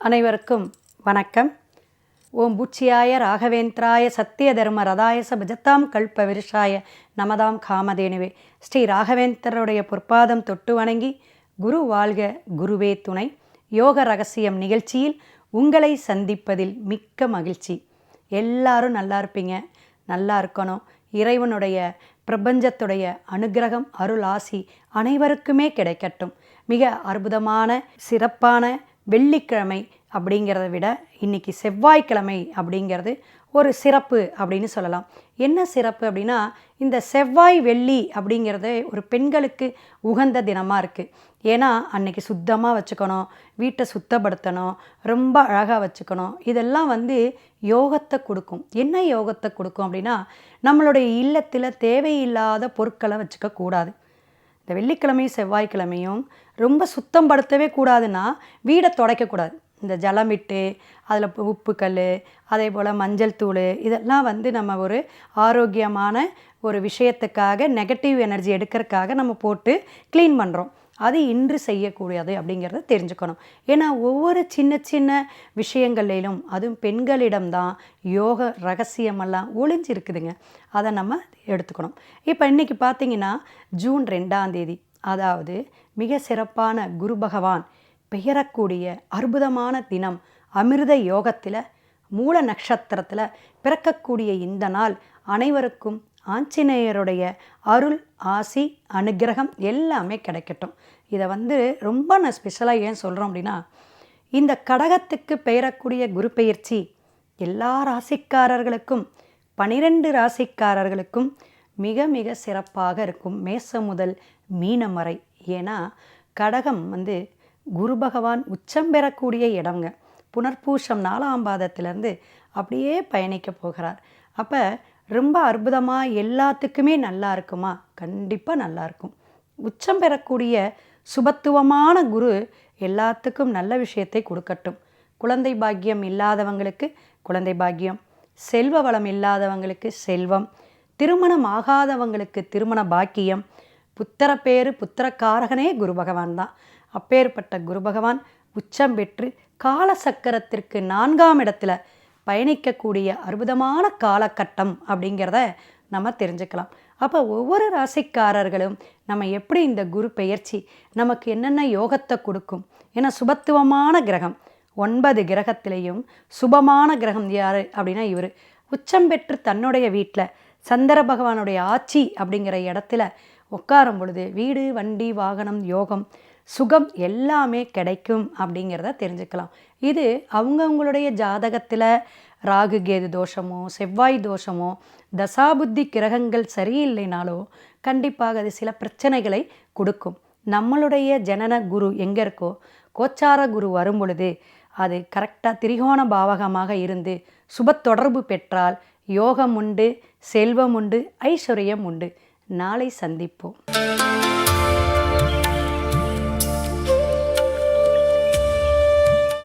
அனைவருக்கும் வணக்கம். ஓம் பூச்சியாய ராகவேந்திராய சத்திய தர்ம ரதாய பஜத்தாம் கல்ப விருஷாய நமதாம் காமதேனுவே. ஸ்ரீ ராகவேந்தருடைய பொற்பாதம் தொட்டு வணங்கி குரு வாழ்க குருவே துணை யோக ரகசியம் நிகழ்ச்சியில் உங்களை சந்திப்பதில் மிக்க மகிழ்ச்சி. எல்லாரும் நல்லா இருப்பீங்க, நல்லா இருக்கணும். இறைவனுடைய பிரபஞ்சத்துடைய அனுகிரகம் அருள் ஆசி அனைவருக்குமே கிடைக்கட்டும். மிக அற்புதமான சிறப்பான வெள்ளிக்கிழமை அப்படிங்கிறத விட இன்றைக்கி செவ்வாய்க்கிழமை அப்படிங்கிறது ஒரு சிறப்பு அப்படின்னு சொல்லலாம். என்ன சிறப்பு அப்படின்னா, இந்த செவ்வாய் வெள்ளி அப்படிங்கிறது ஒரு பெண்களுக்கு உகந்த தினமாக இருக்குது. ஏன்னா அன்றைக்கி சுத்தமாக வச்சுக்கணும், வீட்டை சுத்தப்படுத்தணும், ரொம்ப அழகாக வச்சுக்கணும். இதெல்லாம் யோகத்தை கொடுக்கும். என்ன யோகத்தை கொடுக்கும் அப்படின்னா, நம்மளுடைய இல்லத்தில் தேவையில்லாத பொருட்களை வச்சுக்கக்கூடாது. இந்த வெள்ளிக்கிழமையும் செவ்வாய்க்கிழமையும் ரொம்ப சுத்தம் படுத்தவே கூடாதுன்னா வீடை துடைக்கக்கூடாது. இந்த ஜலம் விட்டு அதில் உப்புக்கல், அதே போல் மஞ்சள் தூள், இதெல்லாம் நம்ம ஒரு ஆரோக்கியமான ஒரு விஷயத்துக்காக நெகட்டிவ் எனர்ஜி எடுக்கிறதுக்காக நம்ம போட்டு க்ளீன் பண்ணுறோம். அது இன்று செய்யக்கூடியது அப்படிங்கிறத தெரிஞ்சுக்கணும். ஏன்னா ஒவ்வொரு சின்ன சின்ன விஷயங்களிலும் அதுவும் பெண்களிடம்தான் யோக ரகசியமெல்லாம் ஒளிஞ்சிருக்குதுங்க. அதை நம்ம எடுத்துக்கணும். இப்போ இன்றைக்கி பார்த்திங்கன்னா ஜூன் 2ஆம் தேதி, அதாவது மிக சிறப்பான குரு பகவான் பெயரக்கூடிய அற்புதமான தினம். அமிர்த யோகத்தில் மூல நட்சத்திரத்தில் பிறக்கக்கூடிய இந்த நாள் அனைவருக்கும் ஆஞ்சநேயருடைய அருள் ஆசி அனுகிரகம் எல்லாமே கிடைக்கட்டும். இதை ரொம்ப நான் ஸ்பெஷலாக ஏன் சொல்கிறோம் அப்படின்னா, இந்த கடகத்துக்கு பெயரக்கூடிய குரு பெயர்ச்சி எல்லா ராசிக்காரர்களுக்கும் 12 ராசிக்காரர்களுக்கும் மிக மிக சிறப்பாக இருக்கும். மேசம் முதல் மீனம் வரை. ஏன்னா கடகம் குரு பகவான் உச்சம் பெறக்கூடிய இடங்க. புனர்பூஷம் 4ஆம் பாதத்திலேருந்து அப்படியே பயணிக்க போகிறார். அப்போ ரொம்ப அற்புதமாக எல்லாத்துக்குமே நல்லா இருக்குமா? கண்டிப்பாக நல்லா இருக்கும். உச்சம் பெறக்கூடிய சுபத்துவமான குரு எல்லாத்துக்கும் நல்ல விஷயத்தை கொடுக்கட்டும். குழந்தை பாக்கியம் இல்லாதவங்களுக்கு குழந்தை பாக்கியம், செல்வ வளம் இல்லாதவங்களுக்கு செல்வம், திருமணம் ஆகாதவங்களுக்கு திருமண பாக்கியம், புத்திரப்பேறு புத்திரக்காரகனே குரு பகவான் தான். அப்பேற்பட்ட குரு பகவான் உச்சம் பெற்று காலசக்கரத்திற்கு 4ஆம் இடத்துல பயணிக்கக்கூடிய அற்புதமான காலகட்டம் அப்படிங்கிறத நம்ம தெரிஞ்சுக்கலாம். அப்போ ஒவ்வொரு ராசிக்காரர்களும் நம்ம எப்படி இந்த குரு பெயர்ச்சி நமக்கு என்னென்ன யோகத்தை கொடுக்கும். ஏன்னா சுபத்துவமான கிரகம் 9 கிரகத்திலையும் சுபமான கிரகம் யார் அப்படின்னா இவர். உச்சம் பெற்று தன்னுடைய வீட்டில் சந்திர பகவானுடைய ஆட்சி அப்படிங்கிற இடத்துல உட்காரும் பொழுது வீடு வண்டி வாகனம் யோகம் சுகம் எல்லாமே கிடைக்கும் அப்படிங்கிறத தெரிஞ்சுக்கலாம். இது அவங்கவுங்களுடைய ஜாதகத்தில் ராகு கேது தோஷமோ செவ்வாய் தோஷமோ தசாபுத்தி கிரகங்கள் சரியில்லைனாலோ கண்டிப்பாக அது சில பிரச்சனைகளை கொடுக்கும். நம்மளுடைய ஜனன குரு எங்கே இருக்கோ, கோச்சார குரு வரும் பொழுது அது கரெக்டாக திரிகோண பாவகமாக இருந்து சுப தொடர்பு பெற்றால் யோகம் உண்டு, செல்வம் உண்டு, ஐஸ்வர்யம் உண்டு. நாளை சந்திப்போம்.